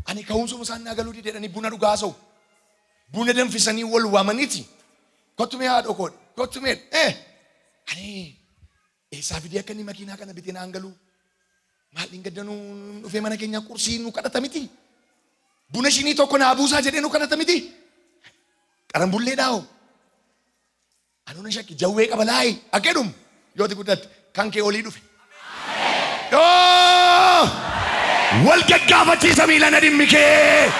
Ani ka'umsuma isaan naa galuu didanii buna dhugaa haasa'u. Buna danfisanii wal waamaniiti. Kottumee haadha koo kottumee ani eessaa fidee akka inni makiinaa kana bitee naan galuu. Maal hin gaddanuu dhufee mana keenya qursii nu kadhata miti. Buna shinii tokko naa buusaa jedhee nu kadhata miti. Qarambullee dhaa'u. Anuuna shakki jawwee qaba laayii akkedhum yooti guddatte kan kee olii dhufe. Wal gaggaafachiisa miila na dhimmi kee.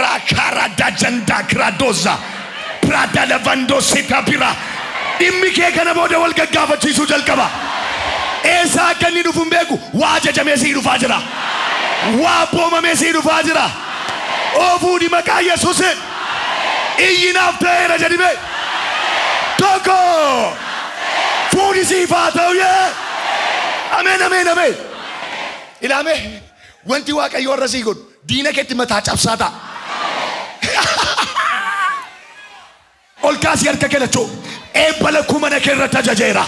Rakara dajanda kradoza. Prada lavando sita bira. Dhimmi kee kana booda wal gaggaafachiisuu jalqaba. Eessaa akka inni dhufu hin beeku. Waa ajajamee sii dhufaa jira. Waa boomamee sii dhufaa jira. Oofuudhi maqaa Yesuusiin. Iyyinaaf ta'eera jedhime. Tokko. Fuudhi siif haa ta'u yee. Ameen ameen ameen. Ilaame wanti Waaqayyo irra sii godhu diina keetti mataa cabsaa ta'a. Ol kaasii harka keellachuu eebba lakkuu mana kee irratti ajajeera.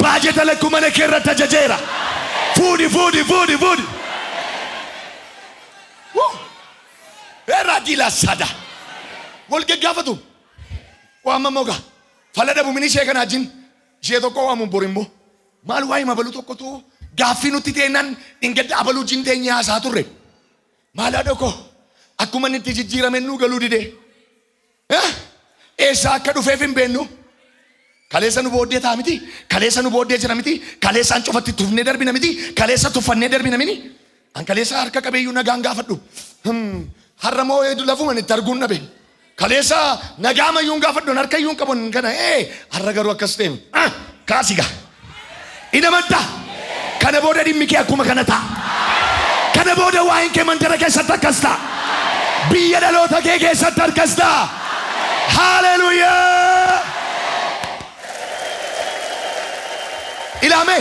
Baajeta lakkuu mana kee irratti ajajeera. Fuudhi fuudhi fuudhi fuudhi. Raajii laasada. Wal gaggaafatu. Waamma moga. Fala dhabu mini ishee kana wajjin ishee tokko waamuun borimmoo. Maal waa'ee mabaluu tokkotu gaaffii nutti teenan ingedda abaluu jin teenye haasaa turre. Maal haadha koo akkuma inni itti jijjiirame nuu galuu dide. Eessaa akka dhufeef hin beennu. Kaleessa nu booddee ta'a miti. Kaleessa nu booddee jira miti. Kaleessaan cufatti tufnee darbina miti. Kaleessa tuffannee darbina miti. An kaleessa harka qabeeyyuu nagaan gaafadhu. Har'a moo hedduu lafuman itti arguun dhabe. Kaleessa nagaamayyuun gaafadhu harkayyuun qaban kana har'a garuu akkas ta'e. Kaasiga. Inamanta. Kana booda dhimmi kee akkuma kana ta'a. Kana booda waa'een kee mandara keessatti akkas ta'a. Biyya dhaloota kee keessatti akkas ta'a. Hallelujah. Ilaame.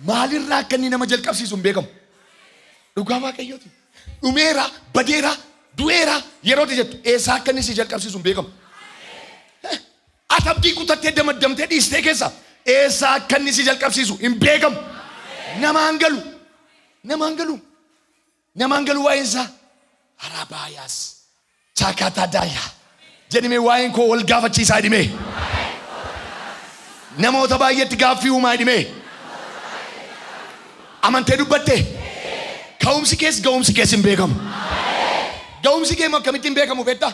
Maalirraa akka inni nama jalqabsiisu hin beekamu. Dhugaa Waaqayyooti. Dhumeera, badeera, du'eera yerooti jettu eessaa akka inni si jalqabsiisu hin beekamu. Ati abdii kutattee damaddamtee dhiistee keessa eessaa akka inni si jalqabsiisu hin beekamu. Namaan galu. Namaan galu. Namaan galu waa'een isaa. Harabaayaas. Chakatadaya. Jedhime waa'een koo wal gaafachiisaa dhime. Namoota baay'eetti gaaffii uumaa dhime. Amantee dubbatte. Ga'umsi kees hin beekamu. Ga'umsi kee akkamitti hin beekamu beektaa?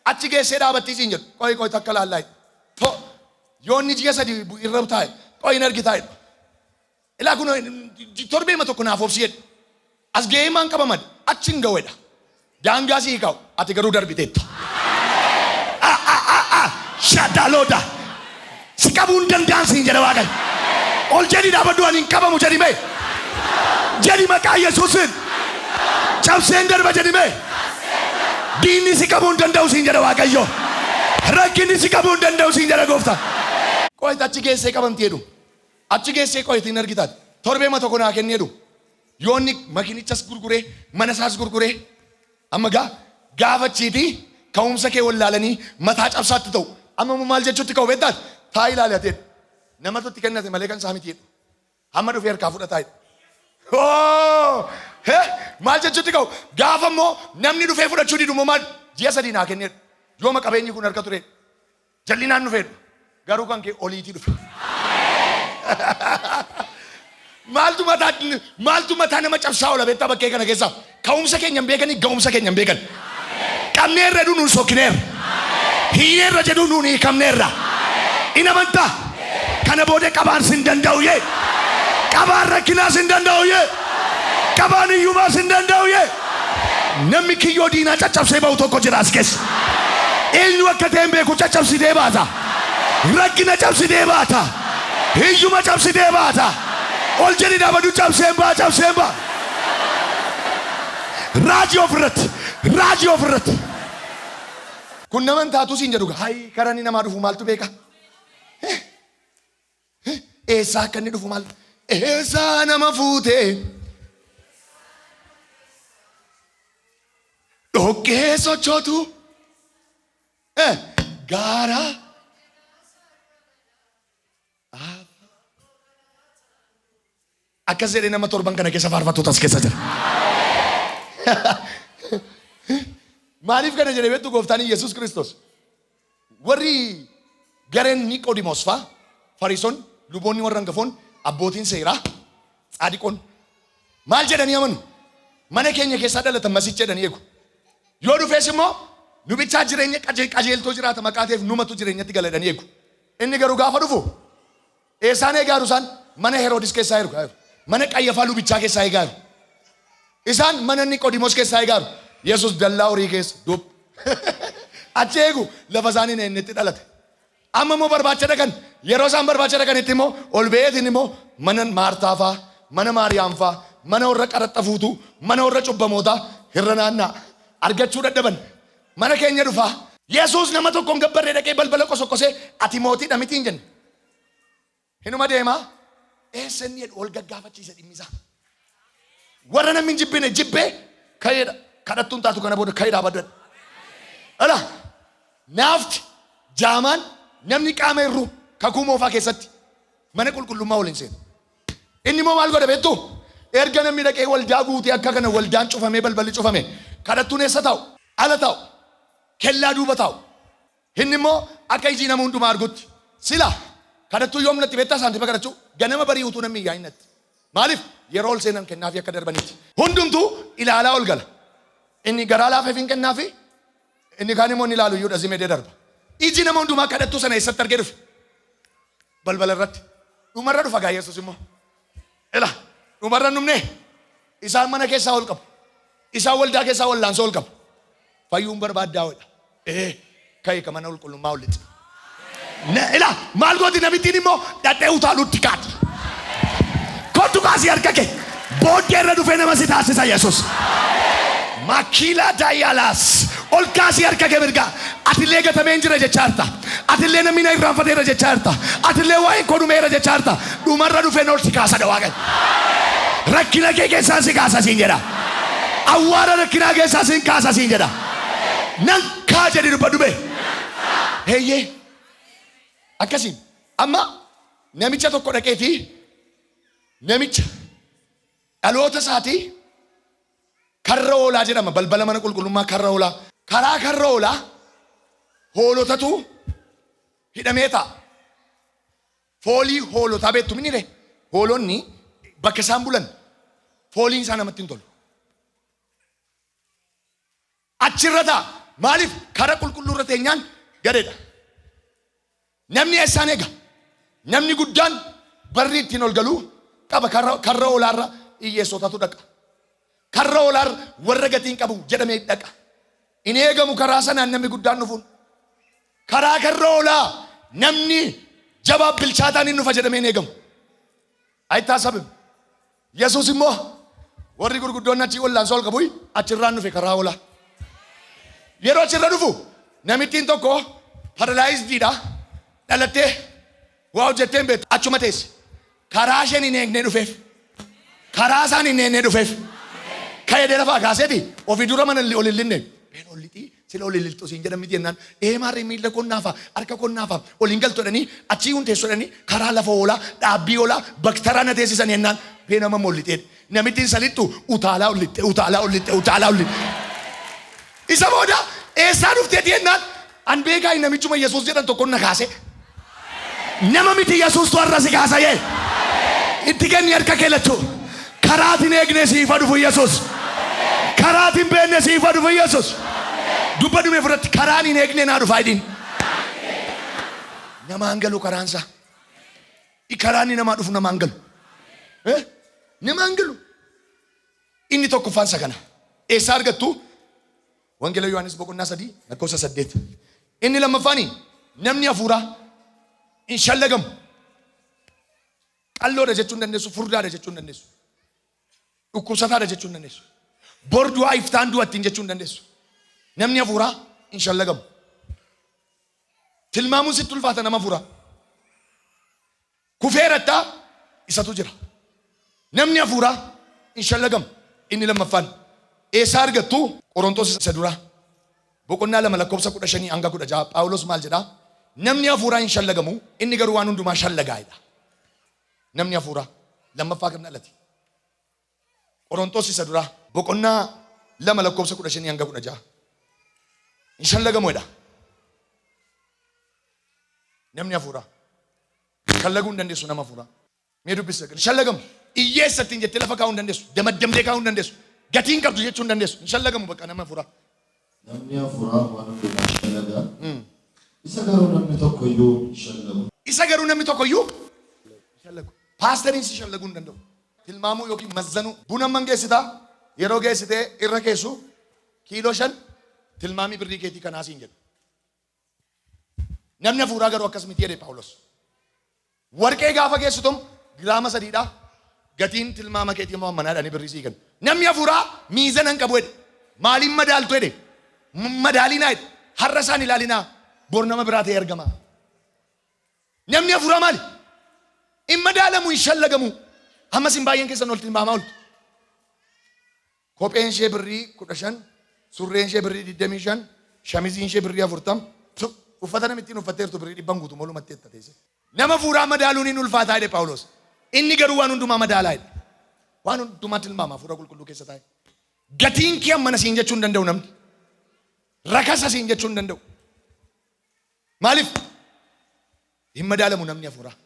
Achi geessee dhaabattii siin jedhu. Qo'i takka laallaa. Yoonni ji'a sadii irra taa'e. Qo'i hin argitaa. Ilaa kun torbeema tokko naaf obsi jedhu. As ga'ee maan qabaman achi hin ga'uudha. Daangaa sii kaa'u ati garuu darbiteetta. Shadaloda. Si qabuu hin danda'an siin jedha Waaqayyo. Ol jedhi dhaabadhu ani hin qabamu jedhi mee. Jedhi maqaa Yesuusiin. Cabseen darba jedhi mee. Diinni si qabuu hin danda'u siin jedha Waaqayyo. Rakkinni si qabuu hin danda'u siin jedha Gooftaan. Qo'iti achi geessee qabamti jedhu. Achi geessee qo'iti hin argitaati. Torbeema tokko naa kenni jedhu. Yoonni makinichas gurguree mana isaas gurguree amma gaafachiiti ka'umsa kee wallaalanii mataa cabsaatti ta'u. Amma maal jechuutti ka'u beektaati. Taa ilaalateen namatu itti kennate malee kan isaa miti jedhu. Hamma dhufee harkaa fudhataa jedhu. Maal jechuutti ka'u gaafa immoo namni dhufee fudhachuu didu immoo maal ji'a sadii naa kennedha. Yooma qabeenyi kun harka ture jallinaan dhufeedha. Garuu kan kee oliitii dhufe. Maaltu mataa nama cabsaa oola beektaa bakkee kana keessaa. Ka'umsa keenya hin beekanii ga'umsa keenya hin beekan. Qabneerra jedhu nuun sokkineerra. Hiyyeerra jedhu nuun hiikamneerra. In amantaa. Kana booda qabaan sin danda'u yee. Qabaan rakkinaas hin danda'u yee. Qabaan hiyyumaas hin danda'u yee. Namni kiyyoo diinaa caccabsee ba'u tokko jira as keessa. Eenyu akka ta'e hin beeku caccabsitee baata. Rakkina cabsitee baata. Hiyyuma cabsitee baata. Ol jedhi dhaabadhu cabseen baa cabseen baa. Raajii ofirratti. Kun naman taatu siin jedhu hayi karani namaa dhufu maaltu beeka? Eessaa akka inni dhufu maal? Eessaa nama fuutee? Dhoqqee sochootu? Gaara? Akkas jedhee nama torban kana keessa faarfattoota as keessa jira. Maaliif kana jedhee beektu gooftaan Yesuus Kiristoos. Warri gareen Niqoodimoos faa Fariisoon luboonni warra hangafoon abbootiin seeraa tsaadiqoon maal jedhanii amanu mana keenya keessaa dhalatan masiicha jedhanii eegu. Yoo dhufees immoo nu bichaa jireenya qajeeltoo jiraata maqaateef numatu jireenyatti galadhanii eegu. Inni garuu gaafa dhufu eessaan eegaaru isaan mana Heroodis keessaa eegu. Mana Qayyafaa lubichaa keessaa eegaaru. Isaan mana Niqoodimoos keessaa eegaaru. Yesuus dallaa horii keessa dub. Achi eegu lafa isaanii neennetti dhalate. Amma immoo barbaacha dhaqan yeroo isaan barbaacha dhaqanitti immoo ol ba'eetiin immoo mana Maartaa faa mana Maariyaam faa mana warra qaraxxafuutu mana warra cubbamootaa hirra naannaa argachuu dadhaban mana keenya dhufaa. Yesuus nama tokkoon gabbarree dhaqee balbala qosoqqosee ati mootiidha mitiin jenne. Hinuma deemaa eessa inni jedhu ol gaggaafachiisa dhimmisaa. Warra namni jibbine jibbee ka'eedha. Kadhattuun taatu kana booda ka'eedhaa baddan. Ala naafti jaamaan namni qaama irru kakuu moofaa keessatti mana qulqullummaa waliin seenu. Inni immoo maal godha beektu? Erga namni dhaqee waldaa guutee akka kana waldaan cufamee balballi cufame kadhattuun eessa taa'u? Ala taa'u. Kellaa duuba taa'u. Inni immoo akka ijii nama hundumaa argutti. Sila kadhattuu yoomnatti beektaa saantifa kadhachuu ganama barii utuu namni yaa'innatti. Maaliif? Yeroo ol seenan kennaafi akka darbanitti. Hundumtuu ilaalaa ol gala. Inni garaa laafeef hin kennaafi inni kaan immoo inni ilaalu iyyuu dhazimee darba. Iji nama hundumaa kadhattuu sana eessatti argee dhufe? Balbala irratti. Dhumarra dhufa gaa Yesuus immoo. Ela dhumarra dhumne isaan mana keessaa ol qabu. Isaan waldaa keessaa wallaansoo ol qabu. Fayyuun barbaaddaa hodha. Ka'ee ka mana qulqullummaa ol lixi. Ela maal gooti namittiin immoo dhadhee utaaluutti kaati. Kottu kaasii harka kee booddee irra dhufee nama si taasisa Yesuus. Makila dayalas ol kaasii harka kee mirgaa atillee gatamee hin jira jechaarta. Atillee namni na irraanfateera jechaarta. Atillee waa'ee kodumeera jechaarta. Dhumarra dhufee nool si kaasadha Waaqayyo. Rakkina kee keessaa si kaasa siin jedha. Awwaara rakkinaa keessaa si kaasa siin jedha. Nan kaa jedhi dubba dube. Heeyyee akkasiin amma namicha tokko dhaqeetii namicha dhaloota isaatii karra oolaa jedhama balbala mana qulqullummaa karra oolaa. Karaa karra oolaa hoolotatu hidhamee ta'a. Foolii hoolotaa beektu minire hoolonni bakka isaan bulan fooliin isaa namatti hin tolu. Achirra ta'a. Maaliif? Karaa qulqulluu irra teenyaan gadeedha. Namni eessaan eega? Namni guddaan barri ittiin ol galuu qaba. Karra oolaarra hiyyeessotatu dhaqa. Karra oolaarra warra gatiin qabu jedhamee dhaqa. In eegamu karaa sanaan namni guddaan dhufuun. Karaa karra oolaa namni jabaa bilchaataan hin dhufa jedhamee hin eegamu. Ayitaa sabab Yesuus immoo warri gurguddoon achi wallaansoo ol qabu achirraan dhufe karaa oolaa. Yeroo achirra dhufu namittiin tokko paralaayizdiidha. Dhalattee waa hojjetteen beektu achuma teesse. Karaa isheen hin eegnee dhufeef. Karaa isaan hin eegnee dhufeef. Ka'ee lafaa kaaseeti ofii dura mana ol hin linne. Been ol lixii sila ol lixxu siin jedhan miti jennaan. Maarree miila qonnaafa harka qonnaafa ol hin galtu jedhanii achii hunteessu jedhanii karaa lafa oolaa dhaabbii oolaa baktaraa na teessisan jennaan. Been amma ol lixeen namittiin salittu utaalaa ol lixxe utaalaa ol lixxe utaalaa ol lixxe. Isa booda eessaa dhufteeti jennaan an beekaa namichuma Yesuus jedhan tokko na kaase. Nama miti Yesuus tu har'a si kaasa yee. Itti kenni harka kee lachuu. Karaatiin eegne siifa dhufu Yesuus. Karaatiin beekne siifa dhufu Yesuus. Dubba dhume fudhatti karaan hin eegne naa dhufa idin. Namaan galu karaansa. Karaan namaa dhufu namaan galu. Namaan galu. Inni tokkoffaan isa kana. Eessaa argattu? Wangeela Yohaannis boqonnaa 3 lakkoofsa 8. Inni lammaffaani namni hafuuraa hin shallagamu. Qalloodha jechuu hin dandeessu, furdaadha jechuu hin dandeessu. Dhukkubsataadha jechuu hin dandeessu. Bordu'aa iftaan du'attiin jechuu hin dandeessu. Namni hafuuraa hin shallagamu. Tilmaamuun sitti ulfaata nama hafuuraa. Kufeerattaa isatu jira. Namni hafuuraa hin shallagamu. Inni lammaffaan eessaa argattu? Qorontos isa duraa boqonnaa 2 lakkoofsa 15 hanga 16 Phaawulos maal jedhaa? Namni hafuuraa hin shallagamu inni garuu waan hundumaa shallagaa'edha. Namni hafuuraa lammaffaa kan dhalate. Qorontos isa duraa boqonnaa lama lakkoofsa 15 hanga 16 hin shallagamuudha. Namni hafuuraa kan laguu hin dandeessu nama hafuuraa. Mee dubbisa kan shallagamu iyyeessatti hin jettee lafa kaa'uu hin dandeessu. Damaddamtee kaa'uu hin dandeessu. Gatiin qabdu jechuu hin dandeessu. Hin shallagamu bakka nama hafuuraa. Namni hafuuraa waan hundumaa shallagaa. Isa garuu namni tokko iyyuu shallagu. Isa garuu namni tokko iyyuu shallagu. Paasteriin si shallaguu hin danda'u. Tilmaamuu yookiin mazzanuu. Buna mangeessitaa yeroo geessitee irra keessu kiiloo 5 tilmaamii birrii keetii kanaa siin jedhu. Namni hafuuraa garuu akkas miti jedhe Phaawulos. Warqee gaafa geessitum giraama 3dha. Gatiin tilmaama keetii immoo manaadhaan birrii sii kennu. Namni hafuuraa miizana hin qabu jedhe. Maaliin madaaltu jedhe? Madaalinaa jedhe. Har'a isaan ilaalinaa. Bor nama biraa ta'e argama. Namni hafuuraa maali? Hin madaalamu, hin shallagamu. Ammas hin baay'een keessan ol tilmaamaa ooltu. Kopheen ishee birrii 15, surreen ishee birrii 25, shamiziin ishee birrii 40. Uffata namittiin uffatteertu birrii 100 guutuu molumatti etta teesse. Nama hafuuraa madaaluun hin ulfaataa jedhe Phaawulos. Inni garuu waan hundumaa madaalaa jedhe. Waan hundumaa tilmaama hafuura qulqulluu keessa taa'e. Gatiin kee ammana siin jechuu hin danda'u namni. Rakasa siin jechuu hin danda'u. Maaliif? Hin madaalamu namni hafuuraa.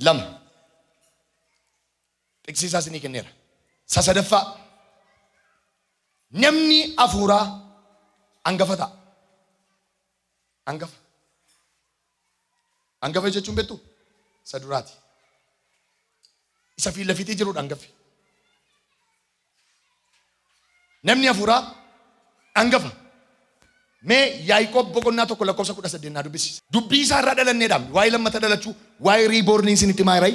Lama. Xiqqisiisaas ni kenneera. Sadaffaa. Namni hafuuraa hangafa ta'a. Hangafa. Hangafa jechuun beektu? Isa duraati. Isa fi lafiitii jirudha hangafi. Namni hafuuraa hangafa. Mee Yaaqoob boqonnaa 1 lakkoofsa 18 naa dubbisiisa. Dubbii isaa irraa dhalanneedhaan waa'ee lammata dhalachuu, waa'ee riiboorniin isinitti maayirai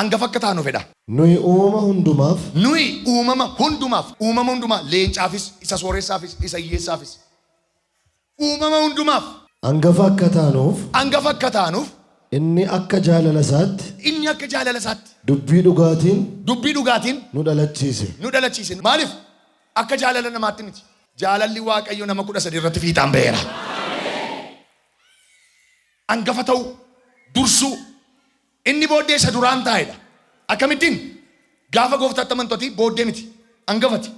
hangafa akka taanu fedha. Nuyi uumama hundumaaf. Nuyi uumama hundumaaf. Uumama hundumaa leencaafis, isa sooressaafis, isa hiyyeessaafis. Uumama hundumaaf. Hangafa akka taanuuf. Hangafa akka taanuuf. Inni akka jaalala isaatti. Inni akka jaalala isaatti. Dubbii dhugaatiin. Dubbii dhugaatiin. Nu dhalachiise. Nu dhalachiise. Maaliif? Akka jaalala namaatti miti. Jaalalli Waaqayyo nama 13 irratti fiixaan ba'eera. Hangafa ta'u, dursuu. Inni booddee isa duraan taa'edha. Akkamittiin? Gaafa gooftaatti amantooti booddee miti. Hangafati.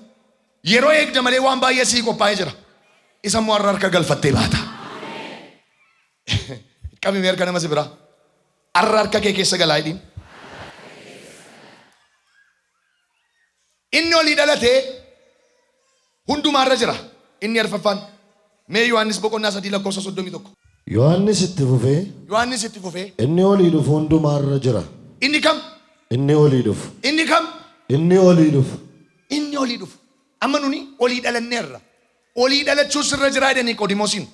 Yeroo eegda malee waan baay'ee sii qophaa'ee jira. Isa immoo harka galfattee baata. Qabime erga nama si biraa. Harka kee keessa galaa hidhiin. Inni olii dhalatee hundumaarra jira. Inni arfaffaan. Mee Yohaannis boqonnaa 3 lakkoofsa 31. Yohaannis itti fufee. Yohaannis itti fufee. Inni olii dhufu hundumaarra jira. Inni kam? Inni olii dhufu. Inni kam? Inni olii dhufu. Inni olii dhufu. Amma nuni olii dhalanneerra. Olii dhalachuu sirra jira jedhanii Qoodimoosiin.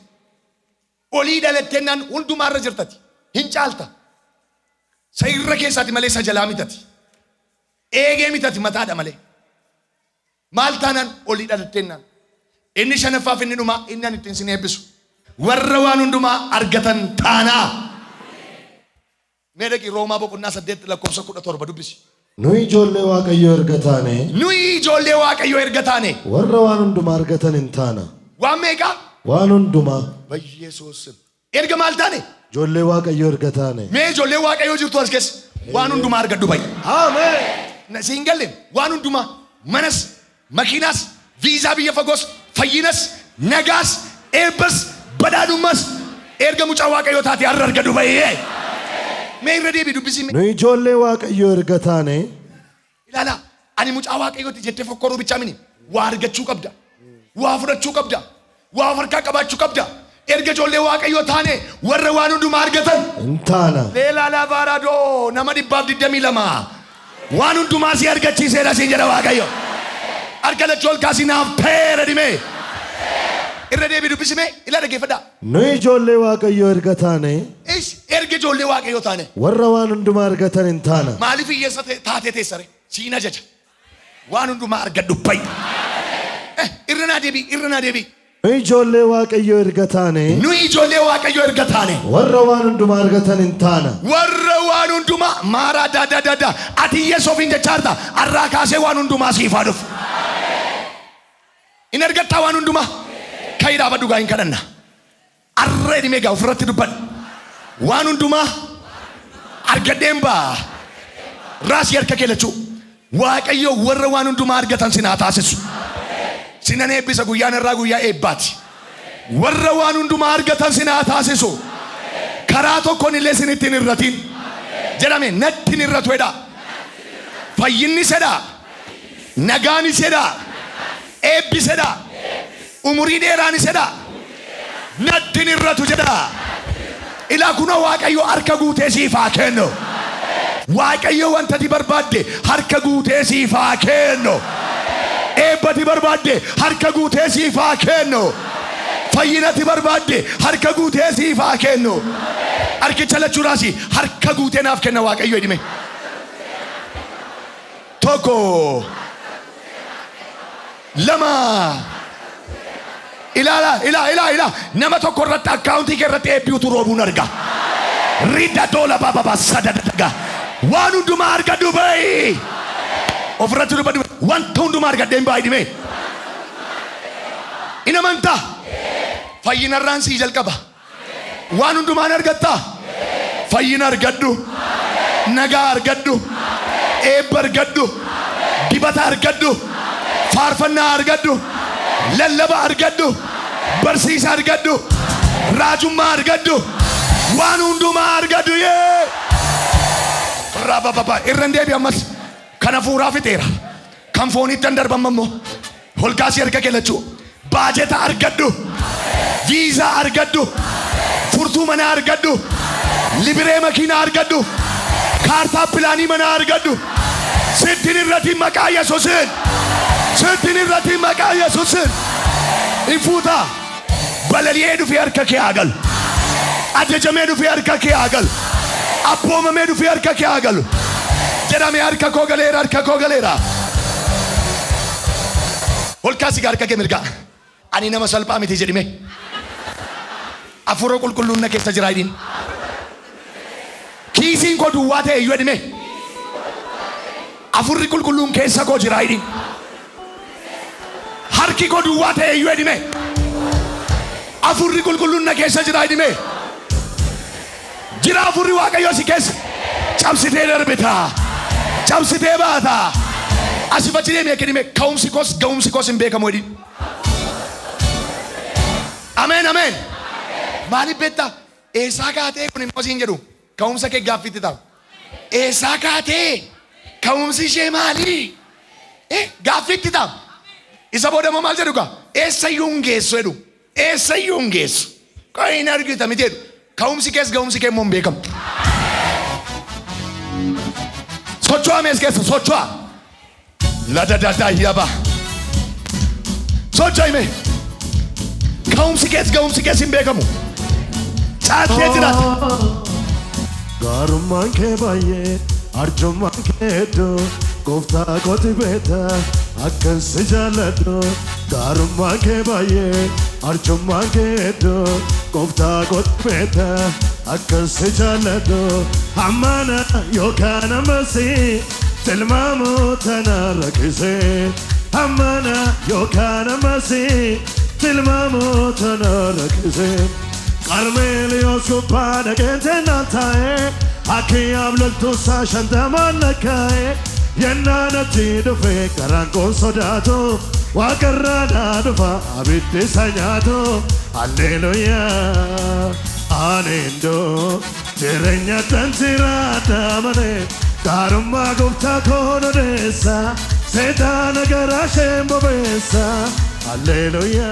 Olii dhalattennaan hundumaarra jirtati. Hin caalta. Isa irra keessaati malee isa jalaa mitati. Eegee mitati mataadha malee. Maal taanaan olii dhalattennaan. Inni shanaffaaf inni dhumaa inni an ittiin sin eebbisu. Warra waan hundumaa argatan taanaa. Mee dhaqii Roomaa boqonnaa 8 lakkoofsa 17 dubbisi. Nuyi ijoollee Waaqayyoo erga taane. Nuyi ijoollee Waaqayyoo erga taane. Warra waan hundumaa argatan hin taana. Waan meeqa? Waan hundumaa. Bayyesuus. Erga maal taane? Ijoollee Waaqayyoo erga taane. Mee ijoollee Waaqayyoo jirtu as keessa waan hundumaa argadhu bayi. Ameen. Siin galle waan hundumaa manas, makiinaas, viizaa biyya fagoos, fayyinas, nagaas, eebbas, badhaadhummas erga mucaa Waaqayyoo taate har'a argadhu bayi. Mee irra deebi dubbisi. Nuyi ijoollee Waaqayyoo erga taane. Ilaala ani mucaa Waaqayyooti jettee fokkoruu bichaa mini. Waa argachuu qabda. Waa fudhachuu qabda. Waa harkaa qabaachuu qabda. Erga ijoollee Waaqayyoo taane warra waan hundumaa argatan hin taana. Lallabaa raadoo nama 122 waan hundumaa si argachiiseera siin jedha Waaqayyo. Harka lachuu ol kaasii naaf peera dhimee. Irra deebi dubbisime ila dhaggeeffadha. Nuyi ijoollee Waaqayyoo erga taane. Erga ijoollee Waaqayyoo taane warra waan hundumaa argatan hin taana. Maaliif hiyyeessa taatee teessare? Siin ajaja. Waan hundumaa argadhu bayi. Irra naa deebi. Nuyi ijoollee Waaqayyoo erga taane. Nuyi ijoollee Waaqayyoo erga taane warra waan hundumaa argatan hin taana. Warra waan hundumaa maaraa daadda ati hiyyeessa ofiin jechaarta har'aa kaasee waan hundumaa siif haa dhufu. In argattaa waan hundumaa. Kayira badugaa hin kadhanna. Arree dhimee gaa ofirratti dubbadhu. Waan hundumaa argadheen baa. Raasii harka kee lachuu. Waaqayyo warra waan hundumaa argatan sin haa taasisu. sinan eebbisa guyyaan irraa guyyaa eebbaati warra waan hundumaa argatan sinaa taasisu karaa tokkoon illee sinittiin irratiin jedhame nattiin irratu edha fayyinni sedha nagaani sedha eebbi sedha umurii dheeraani sedha nattiin irratu jedha ilaa kuna waaqayyo harka guutee siif haa kennu waaqayyo wanta ati barbaadde harka guutee siif haa kennu eebbati barbaadde harka guutee siif haa kennu fayyinati barbaadde harka guutee siif haa kennu harkicha lachuudhaasi harka guutee naaf kenna waaqayyo jedhime tokko lama ilaala nama tokko irratti akkaawuntii kee irratti eebbiutu roobuun arga ridda doola baba sadadaga waan hundumaa argadhu ba'i ofirratti dubbadhu wanta hundumaa argadheen ba'i dhime inamanta fayyinarraan sii jalqaba waan hundumaan argatta fayyina argadhu nagaa argadhu eebba argadhu dibata argadhu faarfannaa argadhu lallabaa argadhu barsiisa argadhu raajummaa argadhu waan hundumaa argadhu yee rababa irran deebi ammas kana fuuraa fixeera kan foonittan darbamammo holkaasi harka keellachuu baajeta argadhu viizaa argadhu furtuu mana argadhu libiree makiinaa argadhu kaartaa pilaanii mana argadhu sittin irratti maqaa yesuusin sittin irratti maqaa yesuusin ifuuta balali'ee dhufee harka kee haa galu ajajamee dhufee harka kee haa galu abboomamee dhufee harka kee haa galu jedhamee harka koo galeera holkaasi harka kee mirgaa ani nama salphaa miti jedhime afuro qulqulluun na keessa jira jedhin kiisiin koo duwwaa ta'e iyyuu jedhime afurri qulqulluun keessa koo jira jedhin harki koo duwwaa ta'e iyyuu jedhime afurri qulqulluun na keessa jira jedhime jira afurri waaqayyo si keessa cabsitee darbita cabsitee baata asifachi deemee jedhime ka'umsi koos hin beekamu jedhin amen maaliif beektaa eessaa kaatee kun immoo siin jedhu ka'umsa kee gaaffitti ta'a eessaa kaatee ka'umsi ishee maali gaaffitti ta'a isa booda maal jedhu kaa eessayyuu hin geessu jedhu eessayyuu hin geessu kan hin argita miti jedhu ka'umsi ga'umsi kee immoo hin beekamu socho'aa mees keessa socho'aa ladadadaa yaba socho'aa hime ka'umsi kees hin beekamu caaltee jiraata gaarummaan kee baay'ee arjummaan kee hedduu gooftaa kooti beeta akkan si jaalladhu gaarummaan kee baay'ee arjummaan kee hedduu gooftaa kooti beeta akkan si jaalladhu hammana yookaan ammasi tilmaamu tana rakkisee hammana yookaan ammasi tilmaamu tana rakkisee Carmelios kupana gente natae Aki abloltu sa shantaman nakae Yennana tidu fe karankon sodato Wakarrana dufa abitti sanyato Alleluia Anendo Tirenya tantirata mane Karumma gupta kono desa Setana garashe mbobesa Alleluia